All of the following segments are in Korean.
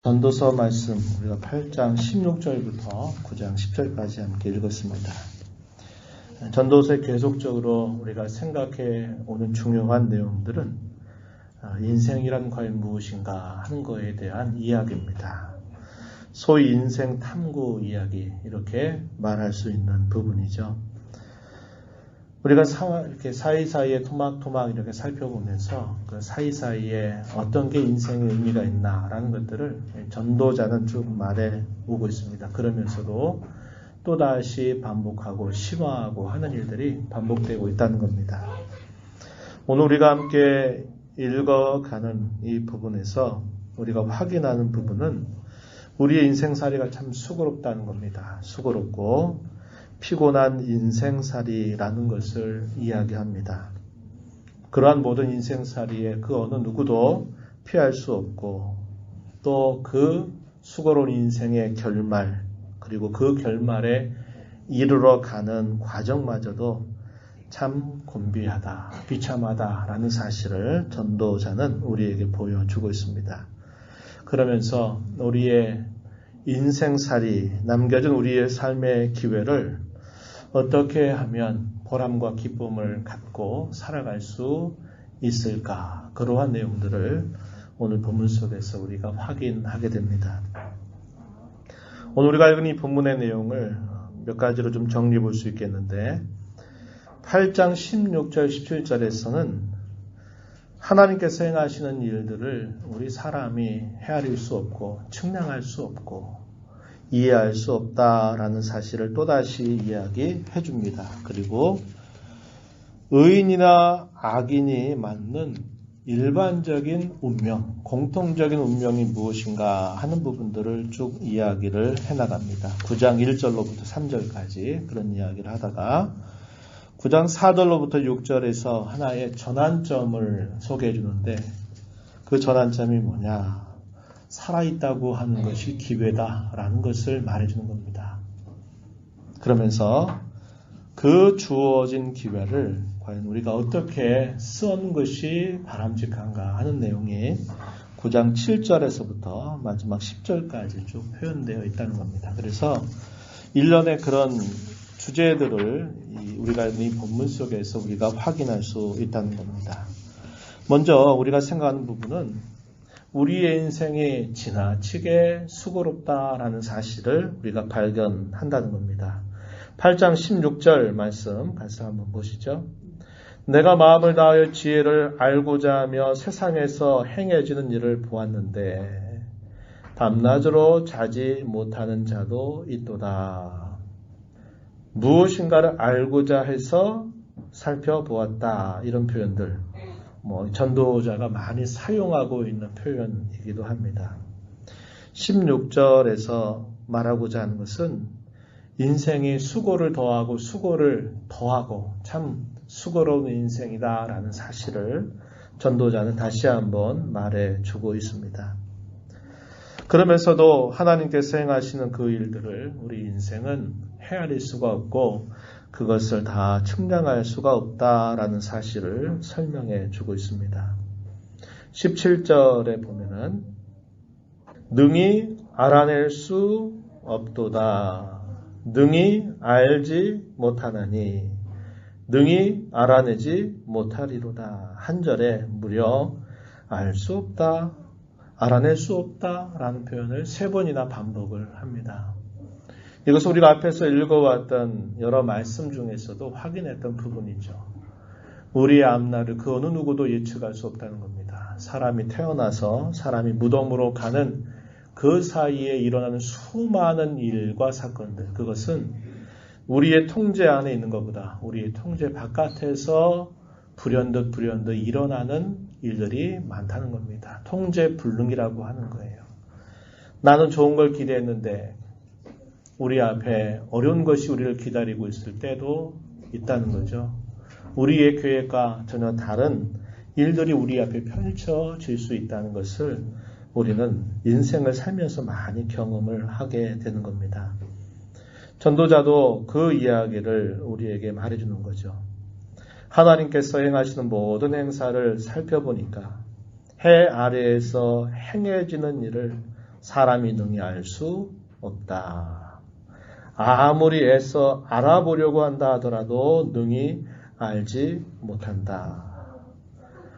전도서 말씀 우리가 8장 16절부터 9장 10절까지 함께 읽었습니다. 전도서에 계속적으로 우리가 생각해 오는 중요한 내용들은 인생이란 과연 무엇인가 하는 것에 대한 이야기입니다. 소위 인생 탐구 이야기 이렇게 말할 수 있는 부분이죠. 우리가 이렇게 사이사이에 토막토막 이렇게 살펴보면서 그 사이사이에 어떤 게 인생의 의미가 있나라는 것들을 전도자는 쭉 말해 오고 있습니다. 그러면서도 또다시 반복하고 심화하고 하는 일들이 반복되고 있다는 겁니다. 오늘 우리가 함께 읽어가는 이 부분에서 우리가 확인하는 부분은 우리의 인생살이가 참 수고롭다는 겁니다. 수고롭고 피곤한 인생살이라는 것을 이야기합니다. 그러한 모든 인생살이에 그 어느 누구도 피할 수 없고 또 그 수고로운 인생의 결말 그리고 그 결말에 이르러 가는 과정마저도 참 곤비하다, 비참하다라는 사실을 전도자는 우리에게 보여주고 있습니다. 그러면서 우리의 인생살이 남겨진 우리의 삶의 기회를 어떻게 하면 보람과 기쁨을 갖고 살아갈 수 있을까? 그러한 내용들을 오늘 본문 속에서 우리가 확인하게 됩니다. 오늘 우리가 읽은 이 본문의 내용을 몇 가지로 좀 정리해 볼 수 있겠는데 8장 16절 17절에서는 하나님께서 행하시는 일들을 우리 사람이 헤아릴 수 없고 측량할 수 없고 이해할 수 없다라는 사실을 또다시 이야기해 줍니다. 그리고 의인이나 악인이 맞는 일반적인 운명, 공통적인 운명이 무엇인가 하는 부분들을 쭉 이야기를 해나갑니다. 9장 1절로부터 3절까지 그런 이야기를 하다가 9장 4절로부터 6절에서 하나의 전환점을 소개해 주는데 그 전환점이 뭐냐? 살아있다고 하는 것이 기회다라는 것을 말해주는 겁니다. 그러면서 그 주어진 기회를 과연 우리가 어떻게 쓰는 것이 바람직한가 하는 내용이 9장 7절에서부터 마지막 10절까지 쭉 표현되어 있다는 겁니다. 그래서 일련의 그런 주제들을 우리가 이 본문 속에서 우리가 확인할 수 있다는 겁니다. 먼저 우리가 생각하는 부분은 우리의 인생이 지나치게 수고롭다라는 사실을 우리가 발견한다는 겁니다. 8장 16절 말씀 같이 한번 보시죠. 내가 마음을 다하여 지혜를 알고자 하며 세상에서 행해지는 일을 보았는데 밤낮으로 자지 못하는 자도 있도다. 무엇인가를 알고자 해서 살펴보았다. 이런 표현들. 전도자가 많이 사용하고 있는 표현이기도 합니다. 16절에서 말하고자 하는 것은 인생이 수고를 더하고 수고를 더하고 참 수고로운 인생이다라는 사실을 전도자는 다시 한번 말해주고 있습니다. 그러면서도 하나님께서 행하시는 그 일들을 우리 인생은 헤아릴 수가 없고 그것을 다 측량할 수가 없다라는 사실을 설명해 주고 있습니다. 17절에 보면은 능히 알아낼 수 없도다. 능히 알지 못하나니 능히 알아내지 못하리로다. 한 절에 무려 알 수 없다, 알아낼 수 없다라는 표현을 3번이나 반복을 합니다. 이것은 우리가 앞에서 읽어왔던 여러 말씀 중에서도 확인했던 부분이죠. 우리의 앞날을 그 어느 누구도 예측할 수 없다는 겁니다. 사람이 태어나서 사람이 무덤으로 가는 그 사이에 일어나는 수많은 일과 사건들, 그것은 우리의 통제 안에 있는 것보다 우리의 통제 바깥에서 불현듯 일어나는 일들이 많다는 겁니다. 통제 불능이라고 하는 거예요. 나는 좋은 걸 기대했는데 우리 앞에 어려운 것이 우리를 기다리고 있을 때도 있다는 거죠. 우리의 계획과 전혀 다른 일들이 우리 앞에 펼쳐질 수 있다는 것을 우리는 인생을 살면서 많이 경험을 하게 되는 겁니다. 전도자도 그 이야기를 우리에게 말해주는 거죠. 하나님께서 행하시는 모든 행사를 살펴보니까 해 아래에서 행해지는 일을 사람이 능히 알 수 없다. 아무리 애써 알아보려고 한다 하더라도 능히 알지 못한다.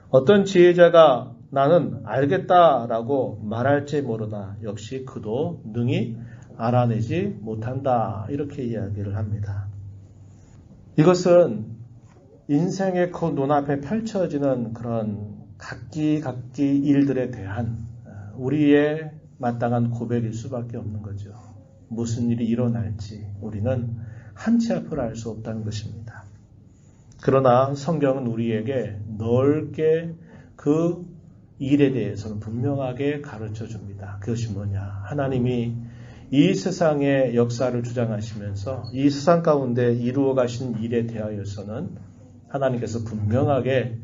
어떤 지혜자가 나는 알겠다라고 말할지 모르나 역시 그도 능히 알아내지 못한다. 이렇게 이야기를 합니다. 이것은 인생의 그 눈앞에 펼쳐지는 그런 각기 일들에 대한 우리의 마땅한 고백일 수밖에 없는 거죠. 무슨 일이 일어날지 우리는 한치 앞을 알 수 없다는 것입니다. 그러나 성경은 우리에게 넓게 그 일에 대해서는 분명하게 가르쳐 줍니다. 그것이 뭐냐? 하나님이 이 세상의 역사를 주장하시면서 이 세상 가운데 이루어 가신 일에 대하여서는 하나님께서 분명하게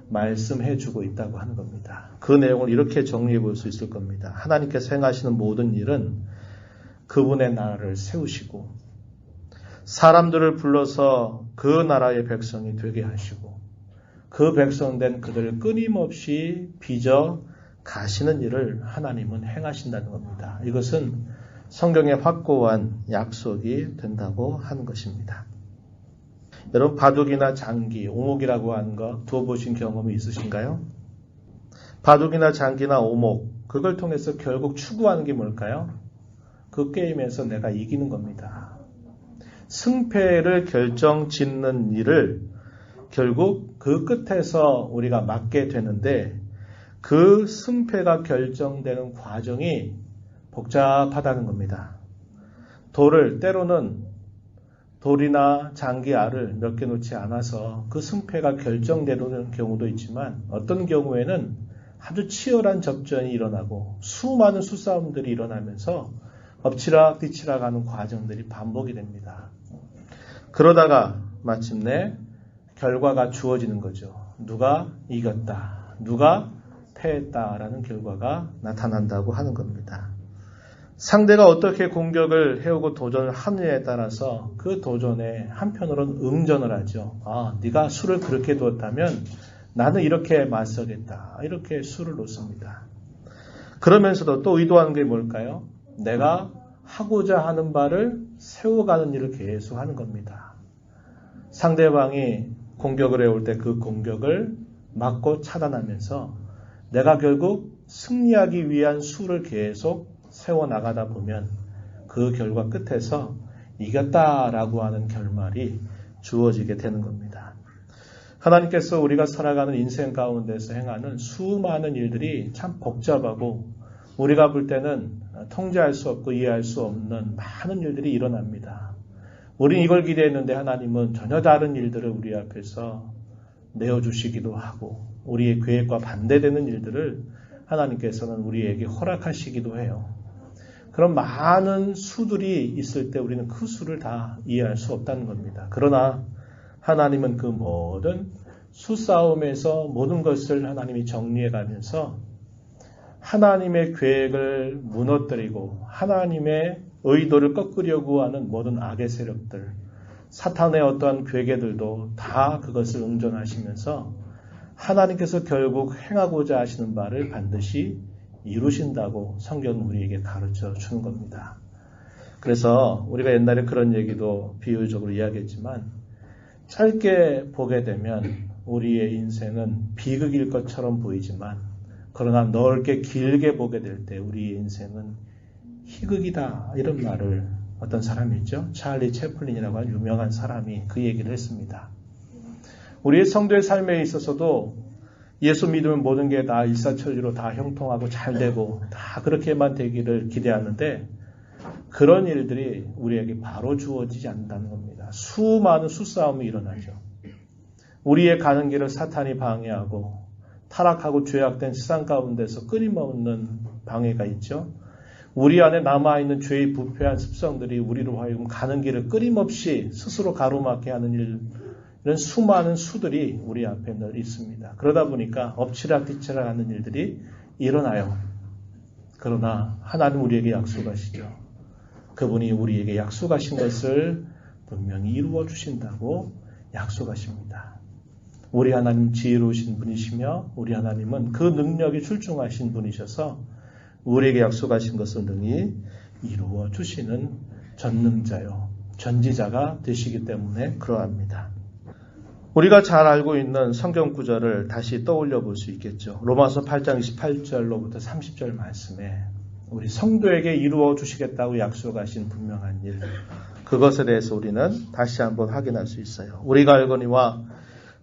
말씀해 주고 있다고 하는 겁니다. 그 내용을 이렇게 정리해 볼 수 있을 겁니다. 하나님께서 행하시는 모든 일은 그분의 나라를 세우시고 사람들을 불러서 그 나라의 백성이 되게 하시고 그 백성된 그들을 끊임없이 빚어 가시는 일을 하나님은 행하신다는 겁니다. 이것은 성경의 확고한 약속이 된다고 하는 것입니다. 여러분 바둑이나 장기, 오목이라고 하는 거 두어보신 경험이 있으신가요? 바둑이나 장기나 오목 그걸 통해서 결국 추구하는 게 뭘까요? 그 게임에서 내가 이기는 겁니다. 승패를 결정짓는 일을 결국 그 끝에서 우리가 맡게 되는데 그 승패가 결정되는 과정이 복잡하다는 겁니다. 때로는 돌이나 장기 알을 몇 개 놓지 않아서 그 승패가 결정되는 경우도 있지만 어떤 경우에는 아주 치열한 접전이 일어나고 수많은 수싸움들이 일어나면서 엎치락 뒤치락 하는 과정들이 반복이 됩니다. 그러다가 마침내 결과가 주어지는 거죠. 누가 이겼다, 누가 패했다라는 결과가 나타난다고 하는 겁니다. 상대가 어떻게 공격을 해오고 도전을 하느냐에 따라서 그 도전에 한편으로는 응전을 하죠. 네가 수를 그렇게 두었다면 나는 이렇게 맞서겠다. 이렇게 수를 놓습니다. 그러면서도 또 의도하는 게 뭘까요? 내가 하고자 하는 바를 세워가는 일을 계속 하는 겁니다. 상대방이 공격을 해올 때 그 공격을 막고 차단하면서 내가 결국 승리하기 위한 수를 계속 세워나가다 보면 그 결과 끝에서 이겼다라고 하는 결말이 주어지게 되는 겁니다. 하나님께서 우리가 살아가는 인생 가운데서 행하는 수많은 일들이 참 복잡하고 우리가 볼 때는 통제할 수 없고 이해할 수 없는 많은 일들이 일어납니다. 우린 이걸 기대했는데 하나님은 전혀 다른 일들을 우리 앞에서 내어주시기도 하고 우리의 계획과 반대되는 일들을 하나님께서는 우리에게 허락하시기도 해요. 그런 많은 수들이 있을 때 우리는 그 수를 다 이해할 수 없다는 겁니다. 그러나 하나님은 그 모든 수싸움에서 모든 것을 하나님이 정리해 가면서 하나님의 계획을 무너뜨리고 하나님의 의도를 꺾으려고 하는 모든 악의 세력들, 사탄의 어떠한 괴계들도 다 그것을 응전하시면서 하나님께서 결국 행하고자 하시는 바를 반드시 이루신다고 성경은 우리에게 가르쳐 주는 겁니다. 그래서 우리가 옛날에 그런 얘기도 비유적으로 이야기했지만 짧게 보게 되면 우리의 인생은 비극일 것처럼 보이지만 그러나 넓게 길게 보게 될 때 우리의 인생은 희극이다 이런 말을 어떤 사람이 있죠. 찰리 채플린이라고 하는 유명한 사람이 그 얘기를 했습니다. 우리의 성도의 삶에 있어서도 예수 믿으면 모든 게 다 일사천리로 다 형통하고 잘 되고 다 그렇게만 되기를 기대하는데 그런 일들이 우리에게 바로 주어지지 않는다는 겁니다. 수많은 수싸움이 일어나죠. 우리의 가는 길을 사탄이 방해하고 타락하고 죄악된 세상 가운데서 끊임없는 방해가 있죠. 우리 안에 남아있는 죄의 부패한 습성들이 우리로 하여금 가는 길을 끊임없이 스스로 가로막게 하는 이런 수많은 수들이 우리 앞에 늘 있습니다. 그러다 보니까 엎치락 뒤치락 하는 일들이 일어나요. 그러나 하나님 우리에게 약속하시죠. 그분이 우리에게 약속하신 것을 분명히 이루어 주신다고 약속하십니다. 우리 하나님 지혜로우신 분이시며 우리 하나님은 그 능력이 출중하신 분이셔서 우리에게 약속하신 것을 능히 이루어 주시는 전능자요, 전지자가 되시기 때문에 그러합니다. 우리가 잘 알고 있는 성경 구절을 다시 떠올려 볼 수 있겠죠. 로마서 8장 28절로부터 30절 말씀에 우리 성도에게 이루어 주시겠다고 약속하신 분명한 일, 그것에 대해서 우리는 다시 한번 확인할 수 있어요. 우리가 알거니와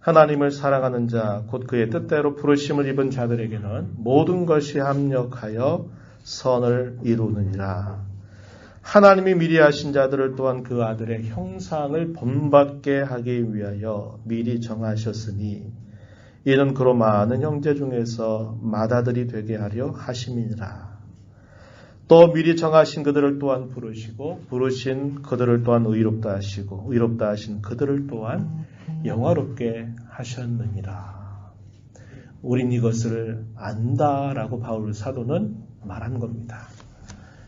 하나님을 사랑하는 자, 곧 그의 뜻대로 부르심을 입은 자들에게는 모든 것이 합력하여 선을 이루느니라. 하나님이 미리 하신 자들을 또한 그 아들의 형상을 본받게 하기 위하여 미리 정하셨으니 이는 그로 많은 형제 중에서 맏아들이 되게 하려 하심이니라. 또 미리 정하신 그들을 또한 부르시고 부르신 그들을 또한 의롭다 하시고 의롭다 하신 그들을 또한 영화롭게 하셨느니라. 우린 이것을 안다라고 바울 사도는 말한 겁니다.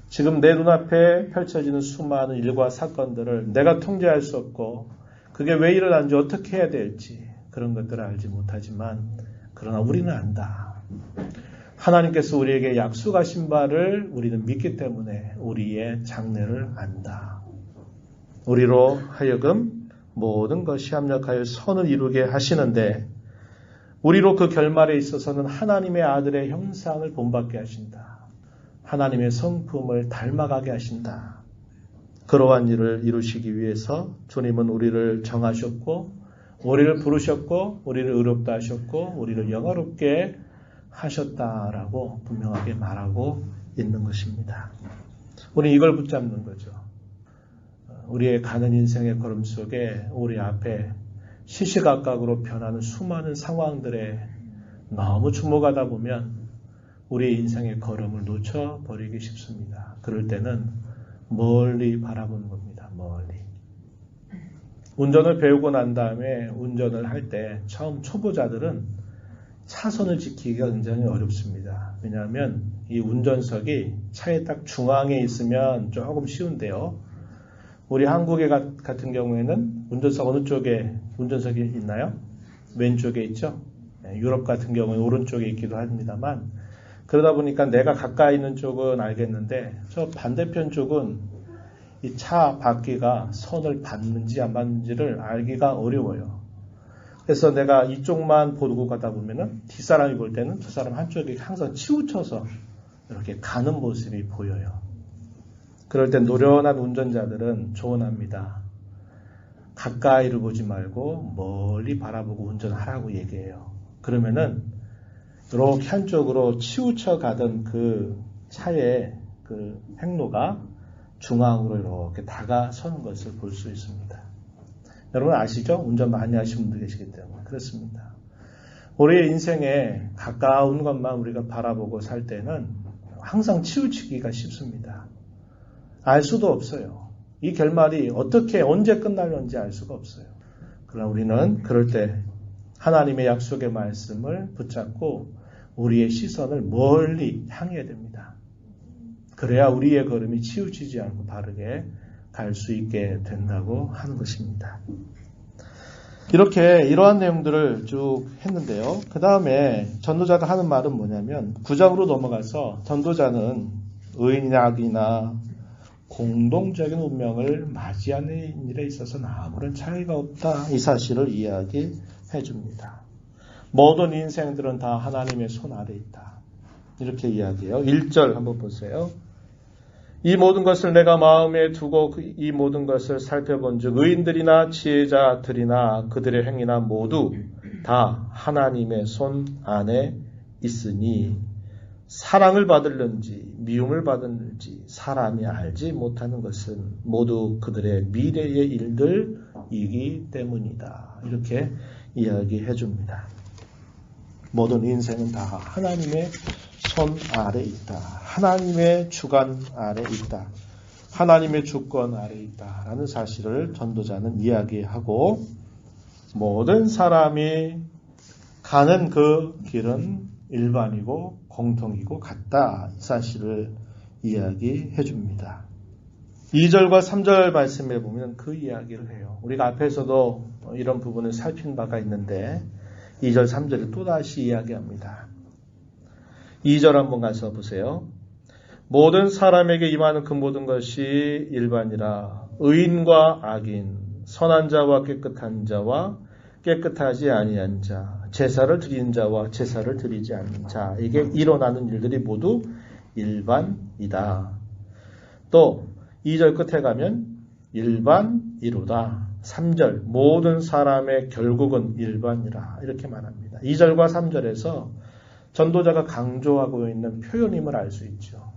지금 내 눈앞에 펼쳐지는 수많은 일과 사건들을 내가 통제할 수 없고 그게 왜 일어난지 어떻게 해야 될지 그런 것들을 알지 못하지만 그러나 우리는 안다. 하나님께서 우리에게 약속하신 바를 우리는 믿기 때문에 우리의 장래를 안다. 우리로 하여금 모든 것이 합력하여 선을 이루게 하시는데 우리로 그 결말에 있어서는 하나님의 아들의 형상을 본받게 하신다. 하나님의 성품을 닮아가게 하신다. 그러한 일을 이루시기 위해서 주님은 우리를 정하셨고 우리를 부르셨고 우리를 의롭다 하셨고 우리를 영화롭게 하셨다라고 분명하게 말하고 있는 것입니다. 우리는 이걸 붙잡는 거죠. 우리의 가는 인생의 걸음 속에 우리 앞에 시시각각으로 변하는 수많은 상황들에 너무 주목하다 보면 우리의 인생의 걸음을 놓쳐버리기 쉽습니다. 그럴 때는 멀리 바라보는 겁니다. 멀리. 운전을 배우고 난 다음에 운전을 할 때 처음 초보자들은 차선을 지키기가 굉장히 어렵습니다. 왜냐하면 이 운전석이 차의 딱 중앙에 있으면 조금 쉬운데요. 우리 한국에 같은 경우에는 운전석 어느 쪽에 운전석이 있나요? 왼쪽에 있죠. 유럽 같은 경우는 오른쪽에 있기도 합니다만 그러다 보니까 내가 가까이 있는 쪽은 알겠는데 저 반대편 쪽은 이 차 바퀴가 선을 받는지 안 받는지를 알기가 어려워요. 그래서 내가 이쪽만 보고 가다 보면은 뒷사람이 볼 때는 저 사람 한쪽이 항상 치우쳐서 이렇게 가는 모습이 보여요. 그럴 때 노련한 운전자들은 조언합니다. 가까이를 보지 말고 멀리 바라보고 운전하라고 얘기해요. 그러면은 이렇게 한쪽으로 치우쳐 가던 그 차의 그 행로가 중앙으로 이렇게 다가서는 것을 볼 수 있습니다. 여러분 아시죠? 운전 많이 하시는 분들 계시기 때문에 그렇습니다. 우리의 인생에 가까운 것만 우리가 바라보고 살 때는 항상 치우치기가 쉽습니다. 알 수도 없어요. 이 결말이 어떻게 언제 끝날는지 알 수가 없어요. 그러나 우리는 그럴 때 하나님의 약속의 말씀을 붙잡고 우리의 시선을 멀리 향해야 됩니다. 그래야 우리의 걸음이 치우치지 않고 바르게 갈 수 있게 된다고 하는 것입니다. 이렇게 이러한 내용들을 쭉 했는데요. 그 다음에 전도자가 하는 말은 뭐냐면 9장으로 넘어가서 전도자는 의인이나 악이나 공동적인 운명을 맞이하는 일에 있어서는 아무런 차이가 없다. 이 사실을 이야기해 줍니다. 모든 인생들은 다 하나님의 손 아래 있다. 이렇게 이야기해요. 1절 한번 보세요. 이 모든 것을 내가 마음에 두고 이 모든 것을 살펴본 즉 의인들이나 지혜자들이나 그들의 행위나 모두 다 하나님의 손 안에 있으니 사랑을 받을는지 미움을 받을는지 사람이 알지 못하는 것은 모두 그들의 미래의 일들이기 때문이다. 이렇게 이야기해 줍니다. 모든 인생은 다 하나님의 손 아래 있다. 하나님의 주관 아래 있다. 하나님의 주권 아래 있다. 라는 사실을 전도자는 이야기하고 모든 사람이 가는 그 길은 일반이고 공통이고 같다. 이 사실을 이야기해 줍니다. 2절과 3절 말씀에 보면 그 이야기를 해요. 우리가 앞에서도 이런 부분을 살핀 바가 있는데 2절, 3절을 또다시 이야기합니다. 2절 한번 가서 보세요. 모든 사람에게 임하는 그 모든 것이 일반이라. 의인과 악인, 선한 자와 깨끗한 자와 깨끗하지 아니한 자, 제사를 드리는 자와 제사를 드리지 않는 자, 이게 일어나는 일들이 모두 일반이다. 또 2절 끝에 가면 일반이로다. 3절 모든 사람의 결국은 일반이라 이렇게 말합니다. 2절과 3절에서 전도자가 강조하고 있는 표현임을 알 수 있죠.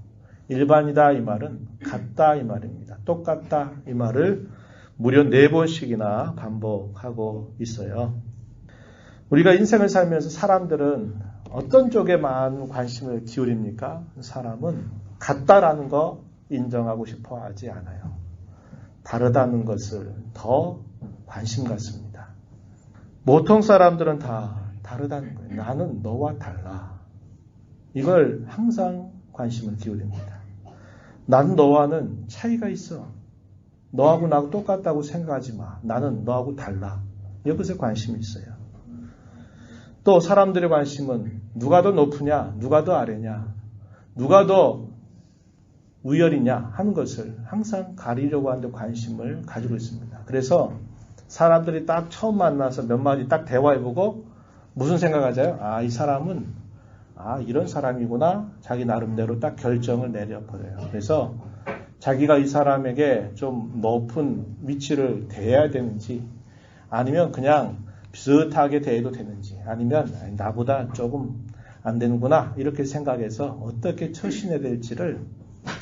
일반이다 이 말은 같다 이 말입니다. 똑같다 이 말을 무려 4번씩이나 반복하고 있어요. 우리가 인생을 살면서 사람들은 어떤 쪽에만 관심을 기울입니까? 사람은 같다라는 거 인정하고 싶어 하지 않아요. 다르다는 것을 더 관심 갖습니다. 보통 사람들은 다 다르다는 거예요. 나는 너와 달라. 이걸 항상 관심을 기울입니다. 나는 너와는 차이가 있어. 너하고 나하고 똑같다고 생각하지 마. 나는 너하고 달라. 이것에 관심이 있어요. 또 사람들의 관심은 누가 더 높으냐, 누가 더 아래냐, 누가 더 우열이냐 하는 것을 항상 가리려고 하는데 관심을 가지고 있습니다. 그래서 사람들이 딱 처음 만나서 몇 마디 딱 대화해보고 무슨 생각하자요? 아, 이 사람은 이런 사람이구나. 자기 나름대로 딱 결정을 내려버려요. 그래서 자기가 이 사람에게 좀 높은 위치를 대해야 되는지 아니면 그냥 비슷하게 대해도 되는지 아니면 나보다 조금 안 되는구나 이렇게 생각해서 어떻게 처신해야 될지를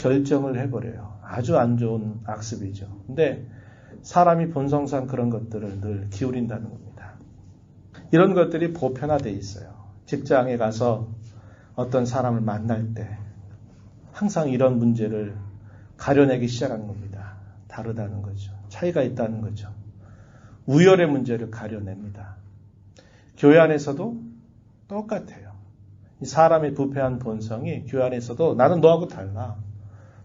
결정을 해버려요. 아주 안 좋은 악습이죠. 근데 사람이 본성상 그런 것들을 늘 기울인다는 겁니다. 이런 것들이 보편화되어 있어요. 직장에 가서 어떤 사람을 만날 때 항상 이런 문제를 가려내기 시작하는 겁니다. 다르다는 거죠. 차이가 있다는 거죠. 우열의 문제를 가려냅니다. 교회 안에서도 똑같아요. 이 사람의 부패한 본성이 교회 안에서도 나는 너하고 달라.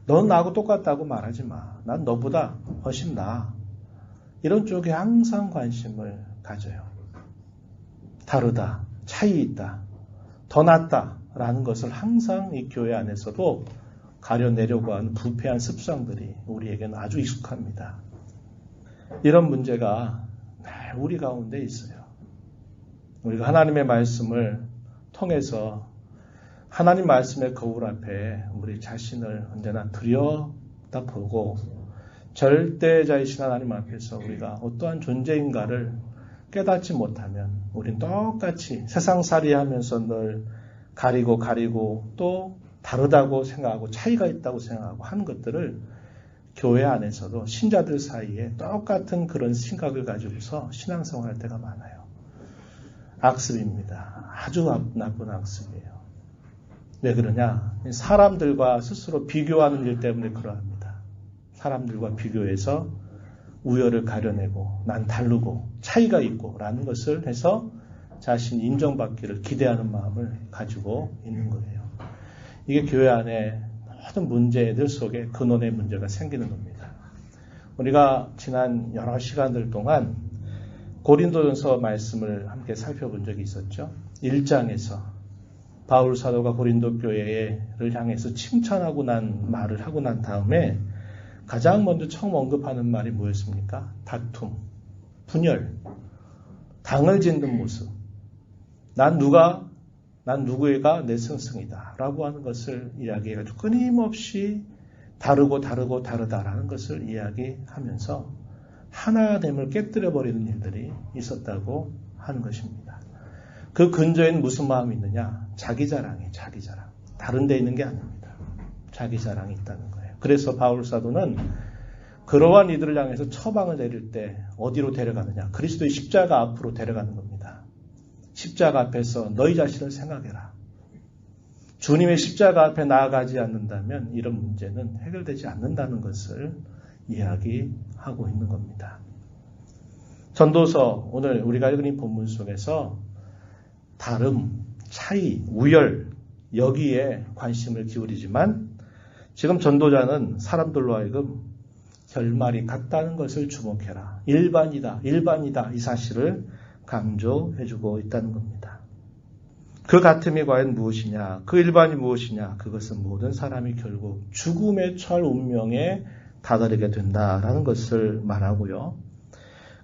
너는 나하고 똑같다고 말하지 마. 난 너보다 훨씬 나아. 이런 쪽에 항상 관심을 가져요. 다르다. 차이 있다. 더 낫다. 라는 것을 항상 이 교회 안에서도 가려내려고 하는 부패한 습성들이 우리에게는 아주 익숙합니다. 이런 문제가 우리 가운데 있어요. 우리가 하나님의 말씀을 통해서 하나님 말씀의 거울 앞에 우리 자신을 언제나 들여다보고 절대자이신 하나님 앞에서 우리가 어떠한 존재인가를 깨닫지 못하면 우린 똑같이 세상살이 하면서 늘 가리고 또 다르다고 생각하고 차이가 있다고 생각하고 하는 것들을 교회 안에서도 신자들 사이에 똑같은 그런 생각을 가지고서 신앙생활 할 때가 많아요. 악습입니다. 아주 나쁜 악습이에요. 왜 그러냐? 사람들과 스스로 비교하는 일 때문에 그러합니다. 사람들과 비교해서 우열을 가려내고 난 다르고 차이가 있고 라는 것을 해서 자신이 인정받기를 기대하는 마음을 가지고 있는 거예요. 이게 교회 안에 모든 문제들 속에 근원의 문제가 생기는 겁니다. 우리가 지난 여러 시간들 동안 고린도전서 말씀을 함께 살펴본 적이 있었죠. 1장에서 바울 사도가 고린도 교회를 향해서 칭찬하고 난 말을 하고 난 다음에 가장 먼저 처음 언급하는 말이 뭐였습니까? 다툼, 분열, 당을 짓는 모습. 난 누구가 내 스승이다 라고 하는 것을 이야기해가지고 끊임없이 다르다라는 것을 이야기하면서 하나됨을 깨뜨려버리는 일들이 있었다고 하는 것입니다. 그 근저에는 무슨 마음이 있느냐? 자기 자랑이에요. 자기 자랑. 다른 데 있는 게 아닙니다. 자기 자랑이 있다는 거예요. 그래서 바울 사도는 그러한 이들을 향해서 처방을 내릴 때 어디로 데려가느냐? 그리스도의 십자가 앞으로 데려가는 겁니다. 십자가 앞에서 너희 자신을 생각해라. 주님의 십자가 앞에 나아가지 않는다면 이런 문제는 해결되지 않는다는 것을 이야기하고 있는 겁니다. 전도서 오늘 우리가 읽은 이 본문 속에서 다름, 차이, 우열 여기에 관심을 기울이지만 지금 전도자는 사람들로 하여금 결말이 같다는 것을 주목해라. 일반이다 이 사실을 강조해주고 있다는 겁니다. 그 같음이 과연 무엇이냐? 그 일반이 무엇이냐? 그것은 모든 사람이 결국 죽음에 처할 운명에 다다르게 된다라는 것을 말하고요.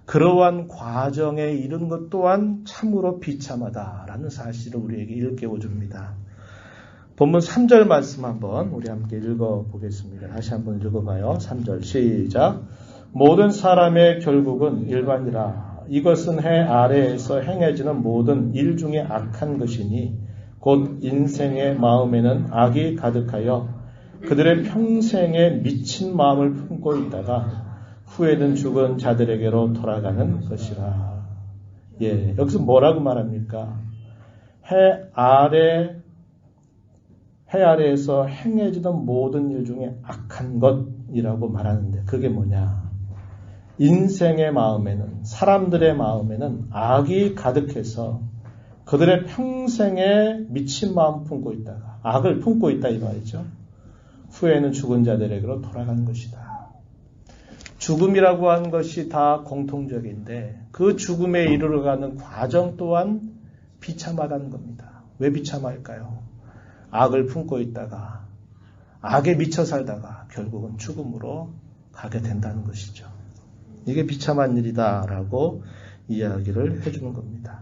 그러한 과정에 이른 것 또한 참으로 비참하다라는 사실을 우리에게 일깨워 줍니다. 본문 3절 말씀 한번 우리 함께 읽어보겠습니다. 다시 한번 읽어봐요. 3절 시작. 모든 사람의 결국은 일반이라. 이것은 해 아래에서 행해지는 모든 일 중에 악한 것이니 곧 인생의 마음에는 악이 가득하여 그들의 평생에 미친 마음을 품고 있다가 후에는 죽은 자들에게로 돌아가는 것이라. 여기서 뭐라고 말합니까? 해 아래에서 행해지던 모든 일 중에 악한 것이라고 말하는데 그게 뭐냐? 인생의 마음에는, 사람들의 마음에는 악이 가득해서 그들의 평생에 미친 마음 품고 있다가 악을 품고 있다 이 말이죠. 후에는 죽은 자들에게로 돌아가는 것이다. 죽음이라고 하는 것이 다 공통적인데 그 죽음에 이르러가는 과정 또한 비참하다는 겁니다. 왜 비참할까요? 악을 품고 있다가 악에 미쳐 살다가 결국은 죽음으로 가게 된다는 것이죠. 이게 비참한 일이다라고 이야기를 해주는 겁니다.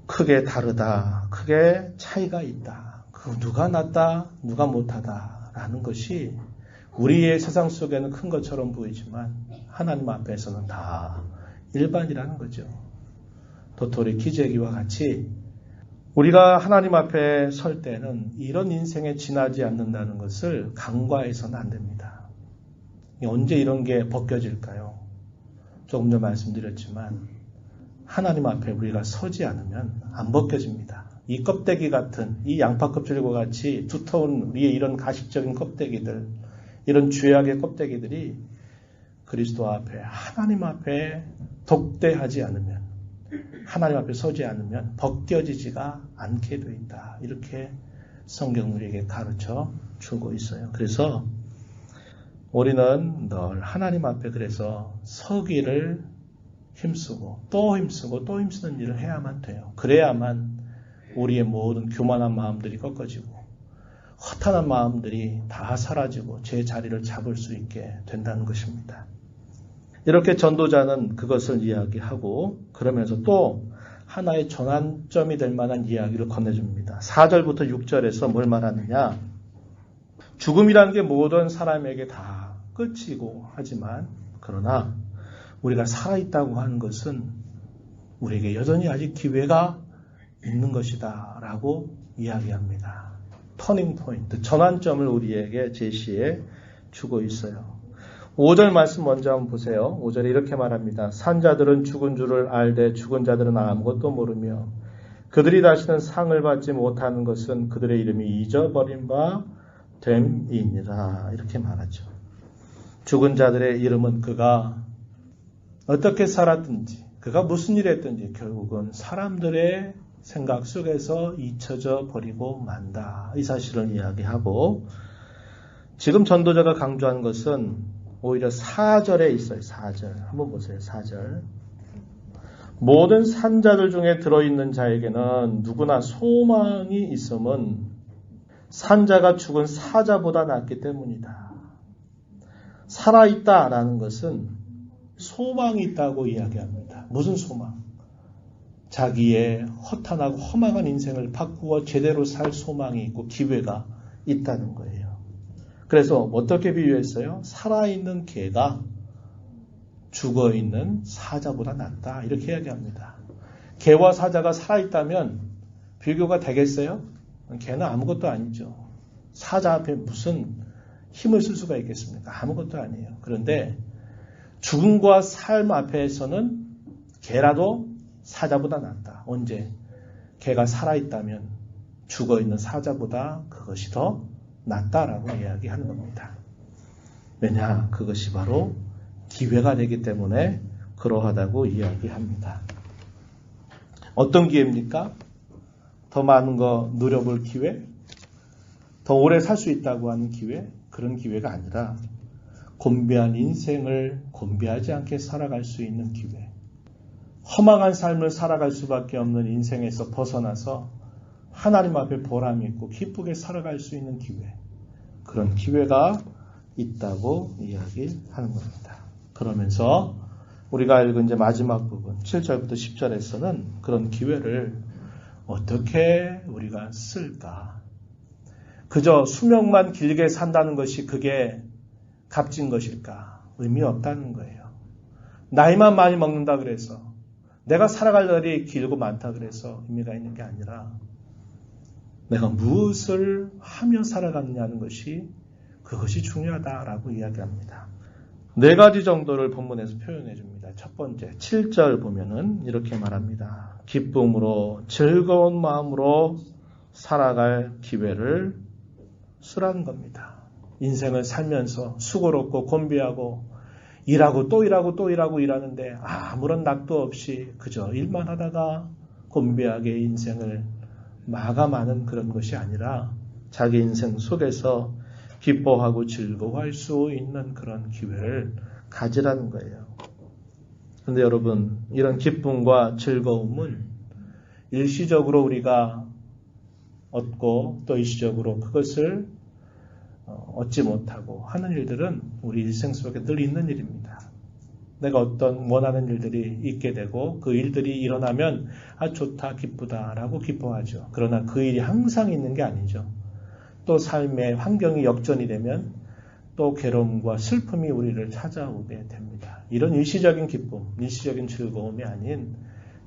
크게 다르다, 크게 차이가 있다. 그 누가 낫다, 누가 못하다라는 것이 우리의 세상 속에는 큰 것처럼 보이지만 하나님 앞에서는 다 일반이라는 거죠. 도토리 기재기와 같이 우리가 하나님 앞에 설 때는 이런 인생에 지나지 않는다는 것을 간과해서는 안 됩니다. 언제 이런 게 벗겨질까요? 조금 전 말씀드렸지만 하나님 앞에 우리가 서지 않으면 안 벗겨집니다. 이 껍데기 같은 이 양파 껍질과 같이 두터운 우리의 이런 가식적인 껍데기들, 이런 죄악의 껍데기들이 그리스도 앞에 하나님 앞에 독대하지 않으면 하나님 앞에 서지 않으면 벗겨지지가 않게 돼 있다. 이렇게 성경 우리에게 가르쳐 주고 있어요. 그래서 우리는 늘 하나님 앞에 그래서 서기를 힘쓰고 또 힘쓰고 또 힘쓰는 일을 해야만 돼요. 그래야만 우리의 모든 교만한 마음들이 꺾어지고 허탄한 마음들이 다 사라지고 제 자리를 잡을 수 있게 된다는 것입니다. 이렇게 전도자는 그것을 이야기하고 그러면서 또 하나의 전환점이 될 만한 이야기를 건네줍니다. 4절부터 6절에서 뭘 말하느냐? 죽음이라는 게 모든 사람에게 다 끝이고 하지만 그러나 우리가 살아있다고 하는 것은 우리에게 여전히 아직 기회가 있는 것이다 라고 이야기합니다. 터닝 포인트, 전환점을 우리에게 제시해 주고 있어요. 5절 말씀 먼저 한번 보세요. 5절에 이렇게 말합니다. 산 자들은 죽은 줄을 알되 죽은 자들은 아무것도 모르며 그들이 다시는 상을 받지 못하는 것은 그들의 이름이 잊어버린 바 됨이니라. 이렇게 말하죠. 죽은 자들의 이름은 그가 어떻게 살았든지 그가 무슨 일을 했든지 결국은 사람들의 생각 속에서 잊혀져 버리고 만다. 이 사실을 이야기하고 지금 전도자가 강조한 것은 오히려 4절에 있어요. 4절. 한번 보세요. 4절. 모든 산자들 중에 들어있는 자에게는 누구나 소망이 있음은 산자가 죽은 사자보다 낫기 때문이다. 살아있다라는 것은 소망이 있다고 이야기합니다. 무슨 소망? 자기의 허탄하고 허망한 인생을 바꾸어 제대로 살 소망이 있고 기회가 있다는 거예요. 그래서 어떻게 비유했어요? 살아있는 개가 죽어있는 사자보다 낫다. 이렇게 이야기합니다. 개와 사자가 살아있다면 비교가 되겠어요? 개는 아무것도 아니죠. 사자 앞에 무슨 힘을 쓸 수가 있겠습니까? 아무것도 아니에요. 그런데 죽음과 삶 앞에서는 개라도 사자보다 낫다. 언제? 개가 살아있다면 죽어있는 사자보다 그것이 더 낫다라고 이야기하는 겁니다. 왜냐? 그것이 바로 기회가 되기 때문에 그러하다고 이야기합니다. 어떤 기회입니까? 더 많은 거 누려볼 기회? 더 오래 살 수 있다고 하는 기회? 그런 기회가 아니라 곤비한 인생을 곤비하지 않게 살아갈 수 있는 기회. 허망한 삶을 살아갈 수밖에 없는 인생에서 벗어나서 하나님 앞에 보람이 있고 기쁘게 살아갈 수 있는 기회, 그런 기회가 있다고 이야기하는 겁니다. 그러면서 우리가 읽은 이제 마지막 부분 7절부터 10절에서는 그런 기회를 어떻게 우리가 쓸까? 그저 수명만 길게 산다는 것이 그게 값진 것일까? 의미 없다는 거예요. 나이만 많이 먹는다 그래서, 내가 살아갈 날이 길고 많다 그래서 의미가 있는 게 아니라 내가 무엇을 하며 살아가느냐는 것이, 그것이 중요하다라고 이야기합니다. 4가지 정도를 본문에서 표현해 줍니다. 첫 번째 7절 보면은 이렇게 말합니다. 기쁨으로 즐거운 마음으로 살아갈 기회를 쓰라는 겁니다. 인생을 살면서 수고롭고 곤비하고 일하고 또 일하고 또 일하고 일하는데 아무런 낙도 없이 그저 일만 하다가 곤비하게 인생을 마감하는 그런 것이 아니라 자기 인생 속에서 기뻐하고 즐거워할 수 있는 그런 기회를 가지라는 거예요. 그런데 여러분, 이런 기쁨과 즐거움은 일시적으로 우리가 얻고 또 일시적으로 그것을 얻지 못하고 하는 일들은 우리 일생 속에 늘 있는 일입니다. 내가 어떤 원하는 일들이 있게 되고 그 일들이 일어나면 좋다, 기쁘다라고 기뻐하죠. 그러나 그 일이 항상 있는 게 아니죠. 또 삶의 환경이 역전이 되면 또 괴로움과 슬픔이 우리를 찾아오게 됩니다. 이런 일시적인 기쁨, 일시적인 즐거움이 아닌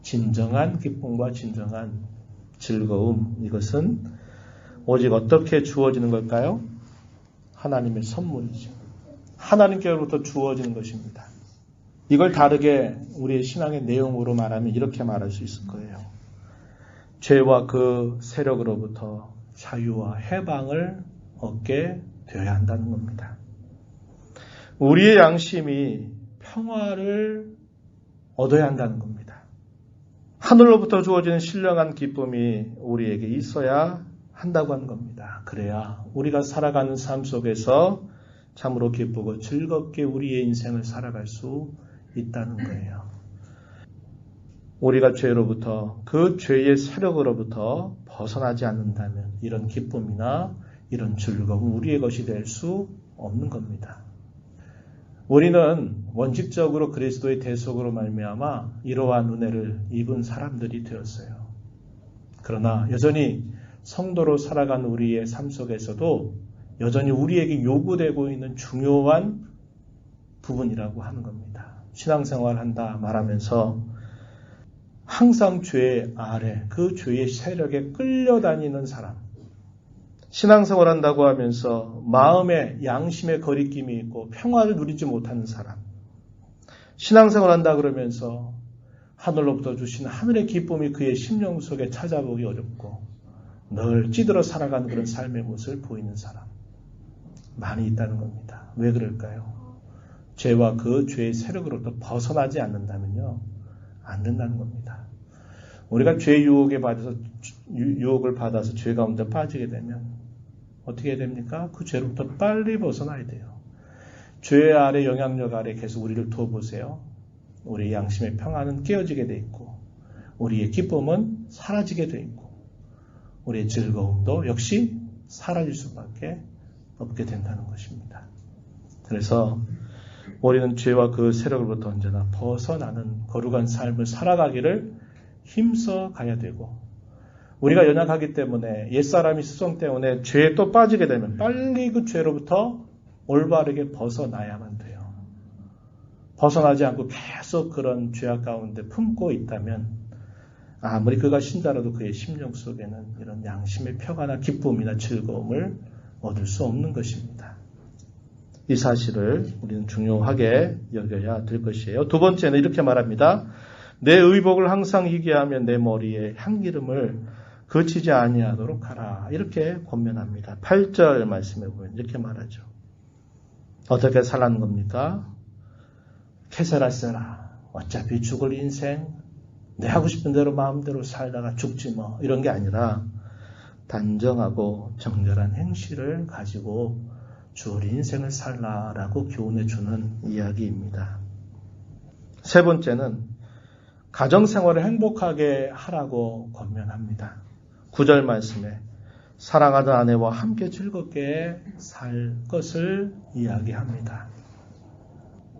진정한 기쁨과 진정한 즐거움, 이것은 오직 어떻게 주어지는 걸까요? 하나님의 선물이죠. 하나님께로부터 주어지는 것입니다. 이걸 다르게 우리의 신앙의 내용으로 말하면 이렇게 말할 수 있을 거예요. 죄와 그 세력으로부터 자유와 해방을 얻게 되어야 한다는 겁니다. 우리의 양심이 평화를 얻어야 한다는 겁니다. 하늘로부터 주어지는 신령한 기쁨이 우리에게 있어야 한다고 하는 겁니다. 그래야 우리가 살아가는 삶 속에서 참으로 기쁘고 즐겁게 우리의 인생을 살아갈 수 있다는 거예요. 우리가 죄로부터, 그 죄의 세력으로부터 벗어나지 않는다면 이런 기쁨이나 이런 즐거움 우리의 것이 될 수 없는 겁니다. 우리는 원칙적으로 그리스도의 대속으로 말미암아 이러한 은혜를 입은 사람들이 되었어요. 그러나 여전히 성도로 살아가는 우리의 삶 속에서도 여전히 우리에게 요구되고 있는 중요한 부분이라고 하는 겁니다. 신앙생활 한다 말하면서 항상 죄 아래, 그 죄의 세력에 끌려다니는 사람, 신앙생활 한다고 하면서 마음에 양심의 거리낌이 있고 평화를 누리지 못하는 사람, 신앙생활 한다 그러면서 하늘로부터 주신 하늘의 기쁨이 그의 심령 속에 찾아보기 어렵고 늘 찌들어 살아가는 그런 삶의 모습을 보이는 사람 많이 있다는 겁니다. 왜 그럴까요? 죄와 그 죄의 세력으로부터 벗어나지 않는다면요, 안 된다는 겁니다. 우리가 죄 유혹을 받아서 죄 가운데 빠지게 되면 어떻게 해야 됩니까? 그 죄로부터 빨리 벗어나야 돼요. 죄 아래, 영향력 아래 계속 우리를 둬보세요. 우리의 양심의 평화는 깨어지게 돼 있고 우리의 기쁨은 사라지게 돼 있고 우리의 즐거움도 역시 사라질 수밖에 없게 된다는 것입니다. 그래서 우리는 죄와 그 세력으로부터 언제나 벗어나는 거룩한 삶을 살아가기를 힘써 가야 되고, 우리가 연약하기 때문에 옛사람이 습성 때문에 죄에 또 빠지게 되면 빨리 그 죄로부터 올바르게 벗어나야만 돼요. 벗어나지 않고 계속 그런 죄악 가운데 품고 있다면 아무리 그가 신자라도 그의 심령 속에는 이런 양심의 평화나 기쁨이나 즐거움을 얻을 수 없는 것입니다. 이 사실을 우리는 중요하게 여겨야 될 것이에요. 두 번째는 이렇게 말합니다. 내 의복을 항상 희게 하며 내 머리에 향기름을 거치지 아니하도록 하라. 이렇게 권면합니다. 8절 말씀에 보면 이렇게 말하죠. 어떻게 살라는 겁니까? 캐세라세라. 어차피 죽을 인생, 내 하고 싶은 대로 마음대로 살다가 죽지 뭐, 이런 게 아니라 단정하고 정결한 행실을 가지고 주의 인생을 살라라고 교훈해 주는 이야기입니다. 세 번째는 가정생활을 행복하게 하라고 권면합니다. 9절 말씀에 사랑하는 아내와 함께 즐겁게 살 것을 이야기합니다.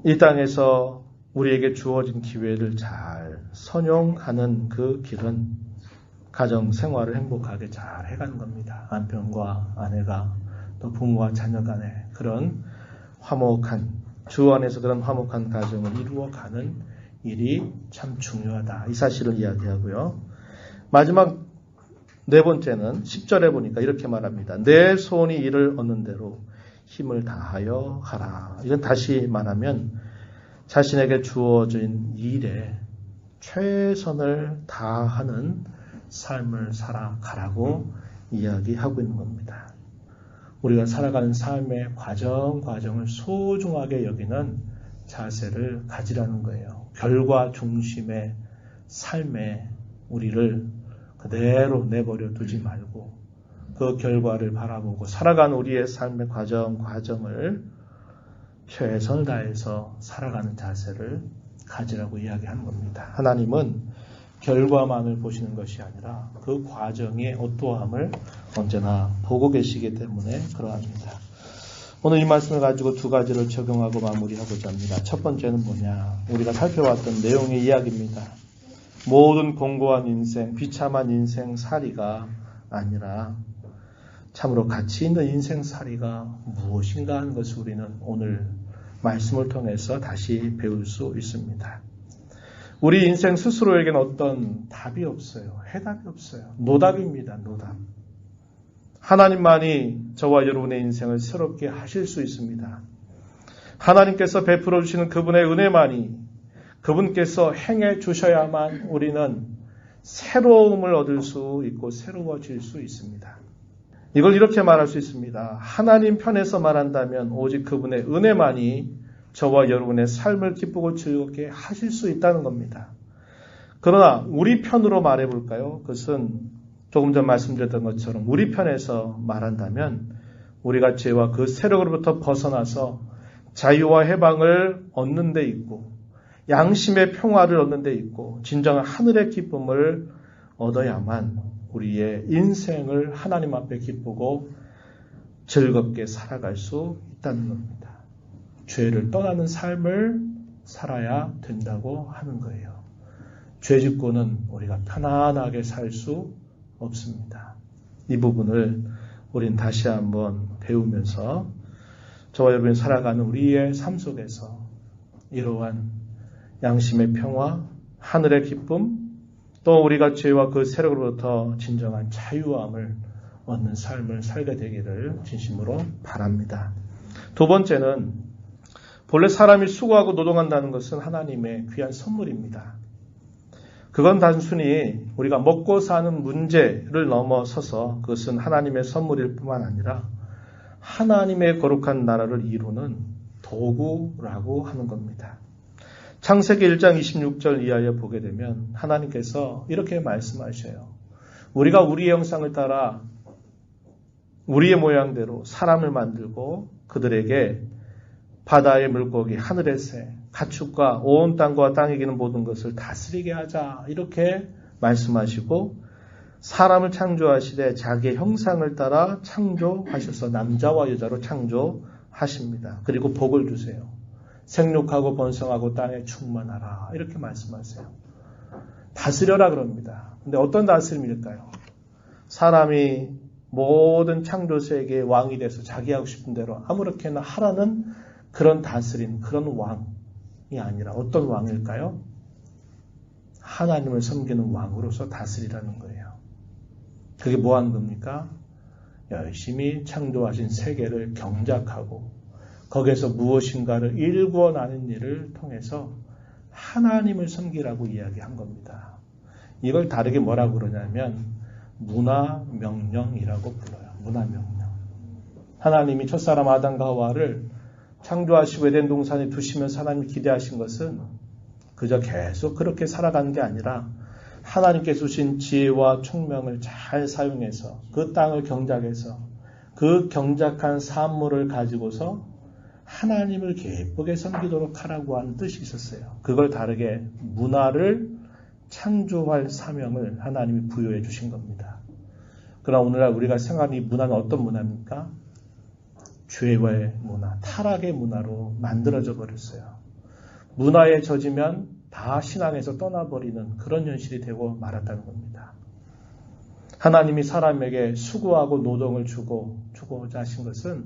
이 땅에서 우리에게 주어진 기회를 잘 선용하는 그 길은 가정 생활을 행복하게 잘 해가는 겁니다. 남편과 아내가 또 부모와 자녀 간의 그런 화목한, 주 안에서 그런 화목한 가정을 이루어가는 일이 참 중요하다. 이 사실을 이야기하고요. 마지막 네 번째는 10절에 보니까 이렇게 말합니다. 내 손이 이를 얻는 대로 힘을 다하여 하라. 이건 다시 말하면 자신에게 주어진 일에 최선을 다하는 삶을 살아가라고 이야기하고 있는 겁니다. 우리가 살아가는 삶의 과정을 소중하게 여기는 자세를 가지라는 거예요. 결과 중심의 삶에 우리를 그대로 내버려 두지 말고 그 결과를 바라보고 살아가는 우리의 삶의 과정을 최선을 다해서 살아가는 자세를 가지라고 이야기하는 겁니다. 하나님은 결과만을 보시는 것이 아니라 그 과정의 어떠함을 언제나 보고 계시기 때문에 그러합니다. 오늘 이 말씀을 가지고 두 가지를 적용하고 마무리하고자 합니다. 첫 번째는 뭐냐? 우리가 살펴왔던 내용의 이야기입니다. 모든 공고한 인생, 비참한 인생살이가 아니라 참으로 가치 있는 인생살이가 무엇인가 하는 것을 우리는 오늘 말씀을 통해서 다시 배울 수 있습니다. 우리 인생 스스로에게는 어떤 답이 없어요. 해답이 없어요. 노답입니다. 노답. 하나님만이 저와 여러분의 인생을 새롭게 하실 수 있습니다. 하나님께서 베풀어 주시는 그분의 은혜만이 그분께서 행해 주셔야만 우리는 새로움을 얻을 수 있고 새로워질 수 있습니다. 이걸 이렇게 말할 수 있습니다. 하나님 편에서 말한다면 오직 그분의 은혜만이 저와 여러분의 삶을 기쁘고 즐겁게 하실 수 있다는 겁니다. 그러나 우리 편으로 말해볼까요? 그것은 조금 전 말씀드렸던 것처럼 우리 편에서 말한다면 우리가 죄와 그 세력으로부터 벗어나서 자유와 해방을 얻는 데 있고 양심의 평화를 얻는 데 있고 진정한 하늘의 기쁨을 얻어야만 우리의 인생을 하나님 앞에 기쁘고 즐겁게 살아갈 수 있다는 겁니다. 죄를 떠나는 삶을 살아야 된다고 하는 거예요. 죄 짓고는 우리가 편안하게 살 수 없습니다. 이 부분을 우린 다시 한번 배우면서 저와 여러분이 살아가는 우리의 삶 속에서 이러한 양심의 평화, 하늘의 기쁨, 또 우리가 죄와 그 세력으로부터 진정한 자유함을 얻는 삶을 살게 되기를 진심으로 바랍니다. 두 번째는 본래 사람이 수고하고 노동한다는 것은 하나님의 귀한 선물입니다. 그건 단순히 우리가 먹고 사는 문제를 넘어서서 그것은 하나님의 선물일 뿐만 아니라 하나님의 거룩한 나라를 이루는 도구라고 하는 겁니다. 창세기 1장 26절 이하에 보게 되면 하나님께서 이렇게 말씀하셔요. 우리가 우리의 형상을 따라 우리의 모양대로 사람을 만들고 그들에게 바다의 물고기, 하늘의 새, 가축과 온 땅과 땅에 기는 모든 것을 다스리게 하자 이렇게 말씀하시고 사람을 창조하시되 자기의 형상을 따라 창조하셔서 남자와 여자로 창조하십니다. 그리고 복을 주세요. 생육하고 번성하고 땅에 충만하라 이렇게 말씀하세요. 다스려라 그럽니다. 근데 어떤 다스림일까요? 사람이 모든 창조 세계의 왕이 돼서 자기 하고 싶은 대로 아무렇게나 하라는 그런 다스림, 그런 왕이 아니라 어떤 왕일까요? 하나님을 섬기는 왕으로서 다스리라는 거예요. 그게 뭐 하는 겁니까? 열심히 창조하신 세계를 경작하고 거기에서 무엇인가를 일구어나는 일을 통해서 하나님을 섬기라고 이야기한 겁니다. 이걸 다르게 뭐라고 그러냐면 문화명령이라고 불러요. 문화명령. 하나님이 첫사람 아담과 하와를 창조하시고 에덴 동산에 두시면서 하나님이 기대하신 것은 그저 계속 그렇게 살아가는 게 아니라 하나님께서 주신 지혜와 총명을 잘 사용해서 그 땅을 경작해서 그 경작한 산물을 가지고서 하나님을 기쁘게 섬기도록 하라고 하는 뜻이 있었어요. 그걸 다르게 문화를 창조할 사명을 하나님이 부여해 주신 겁니다. 그러나 오늘날 우리가 생각하는 이 문화는 어떤 문화입니까? 죄의 문화, 타락의 문화로 만들어져 버렸어요. 문화에 젖으면 다 신앙에서 떠나버리는 그런 현실이 되고 말았다는 겁니다. 하나님이 사람에게 수고하고 노동을 주고자 하신 것은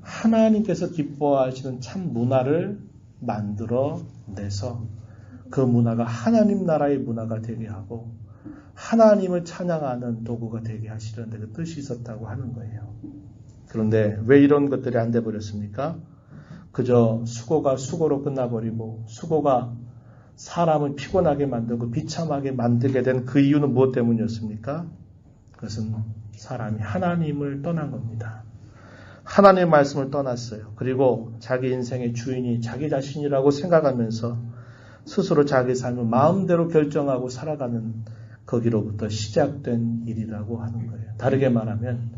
하나님께서 기뻐하시는 참 문화를 만들어내서 그 문화가 하나님 나라의 문화가 되게 하고 하나님을 찬양하는 도구가 되게 하시려는 데 그 뜻이 있었다고 하는 거예요. 그런데 왜 이런 것들이 안 돼 버렸습니까? 그저 수고가 수고로 끝나버리고 수고가 사람을 피곤하게 만들고 비참하게 만들게 된 그 이유는 무엇 때문이었습니까? 그것은 사람이 하나님을 떠난 겁니다. 하나님의 말씀을 떠났어요. 그리고 자기 인생의 주인이 자기 자신이라고 생각하면서 스스로 자기 삶을 마음대로 결정하고 살아가는 거기로부터 시작된 일이라고 하는 거예요. 다르게 말하면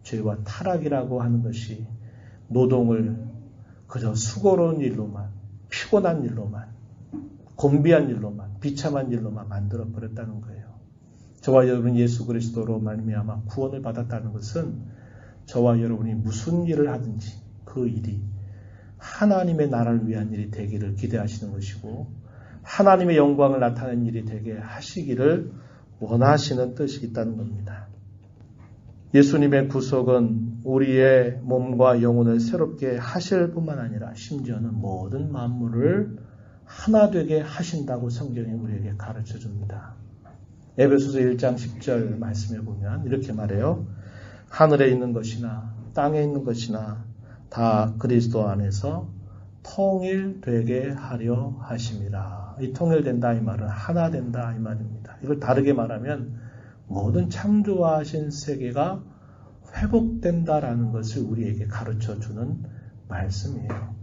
죄와 타락이라고 하는 것이 노동을 그저 수고로운 일로만, 피곤한 일로만, 곤비한 일로만, 비참한 일로만 만들어 버렸다는 거예요. 저와 여러분이 예수 그리스도로 말미암아 구원을 받았다는 것은 저와 여러분이 무슨 일을 하든지 그 일이 하나님의 나라를 위한 일이 되기를 기대하시는 것이고 하나님의 영광을 나타내는 일이 되게 하시기를 원하시는 뜻이 있다는 겁니다. 예수님의 구속은 우리의 몸과 영혼을 새롭게 하실 뿐만 아니라 심지어는 모든 만물을 하나 되게 하신다고 성경이 우리에게 가르쳐 줍니다. 에베소서 1장 10절 말씀에 보면 이렇게 말해요. 하늘에 있는 것이나 땅에 있는 것이나 다 그리스도 안에서 통일되게 하려 하심이라. 이 통일된다 이 말은 하나 된다 이 말입니다. 이걸 다르게 말하면 모든 창조하신 세계가 회복된다라는 것을 우리에게 가르쳐주는 말씀이에요.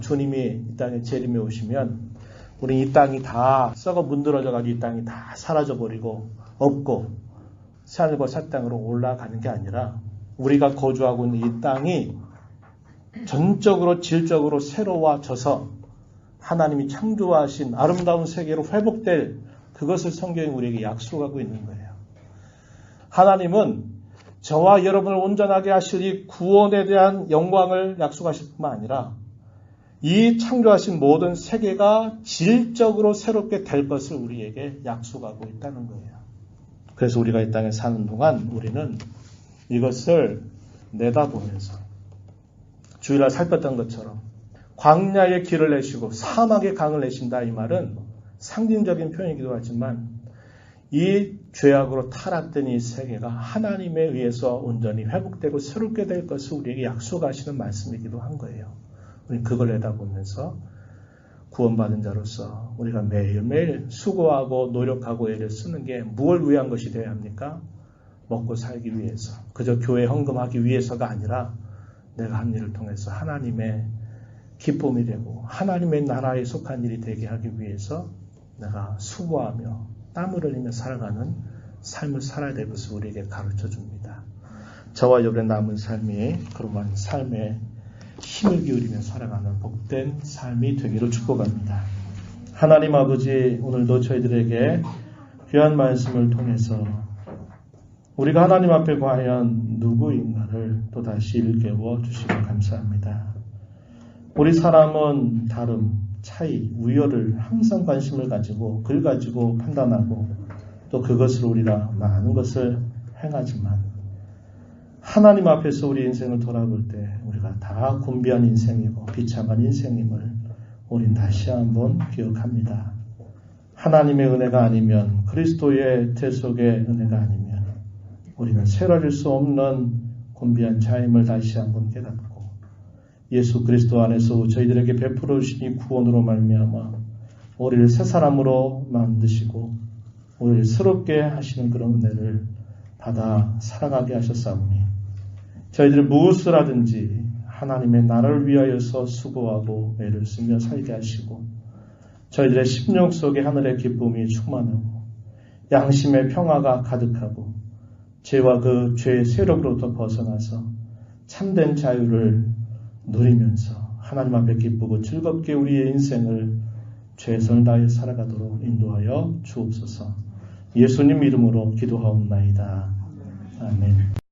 주님이 이 땅에 재림해 오시면 우리 이 땅이 다 썩어 문드러져가지고 이 땅이 다 사라져버리고 없고 새하늘과 새 땅으로 올라가는 게 아니라 우리가 거주하고 있는 이 땅이 전적으로 질적으로 새로워져서 하나님이 창조하신 아름다운 세계로 회복될 그것을 성경이 우리에게 약속하고 있는 거예요. 하나님은 저와 여러분을 온전하게 하실 이 구원에 대한 영광을 약속하실 뿐만 아니라 이 창조하신 모든 세계가 질적으로 새롭게 될 것을 우리에게 약속하고 있다는 거예요. 그래서 우리가 이 땅에 사는 동안 우리는 이것을 내다보면서 주일날 살폈던 것처럼 광야의 길을 내시고 사막의 강을 내신다 이 말은 상징적인 표현이기도 하지만 이 죄악으로 타락된 이 세계가 하나님에 의해서 온전히 회복되고 새롭게 될 것을 우리에게 약속하시는 말씀이기도 한 거예요. 우리 그걸 내다보면서 구원받은 자로서 우리가 매일매일 수고하고 노력하고 애를 쓰는 게 무엇을 위한 것이 되어야 합니까? 먹고 살기 위해서. 그저 교회 헌금하기 위해서가 아니라 내가 한 일을 통해서 하나님의 기쁨이 되고 하나님의 나라에 속한 일이 되게 하기 위해서 내가 수고하며 땀을 흘리며 살아가는 삶을 살아야 될 것을 우리에게 가르쳐 줍니다. 저와 여러분의 남은 삶이 그러한 삶에 힘을 기울이며 살아가는 복된 삶이 되기를 축복합니다. 하나님 아버지, 오늘도 저희들에게 귀한 말씀을 통해서 우리가 하나님 앞에 과연 누구인가를 또다시 일깨워 주시고 감사합니다. 우리 사람은 다름, 차이, 우열을 항상 관심을 가지고 글 가지고 판단하고 또 그것을 우리가 많은 것을 행하지만 하나님 앞에서 우리 인생을 돌아볼 때 우리가 다 곤비한 인생이고 비참한 인생임을 우린 다시 한번 기억합니다. 하나님의 은혜가 아니면 그리스도의 대속의 은혜가 아니면 우리는 새로질 수 없는 곤비한 자임을 다시 한번 깨닫고 예수 그리스도 안에서 저희들에게 베풀어 주신 이 구원으로 말미암아 우리를 새 사람으로 만드시고 우리를 새롭게 하시는 그런 은혜를 받아 살아가게 하셨사오니 저희들이 무엇을 하든지 하나님의 나라를 위하여서 수고하고 애를 쓰며 살게 하시고 저희들의 심령 속에 하늘의 기쁨이 충만하고 양심의 평화가 가득하고 죄와 그 죄의 세력으로부터 벗어나서 참된 자유를 누리면서 하나님 앞에 기쁘고 즐겁게 우리의 인생을 최선을 다해 살아가도록 인도하여 주옵소서. 예수님 이름으로 기도하옵나이다. 아멘.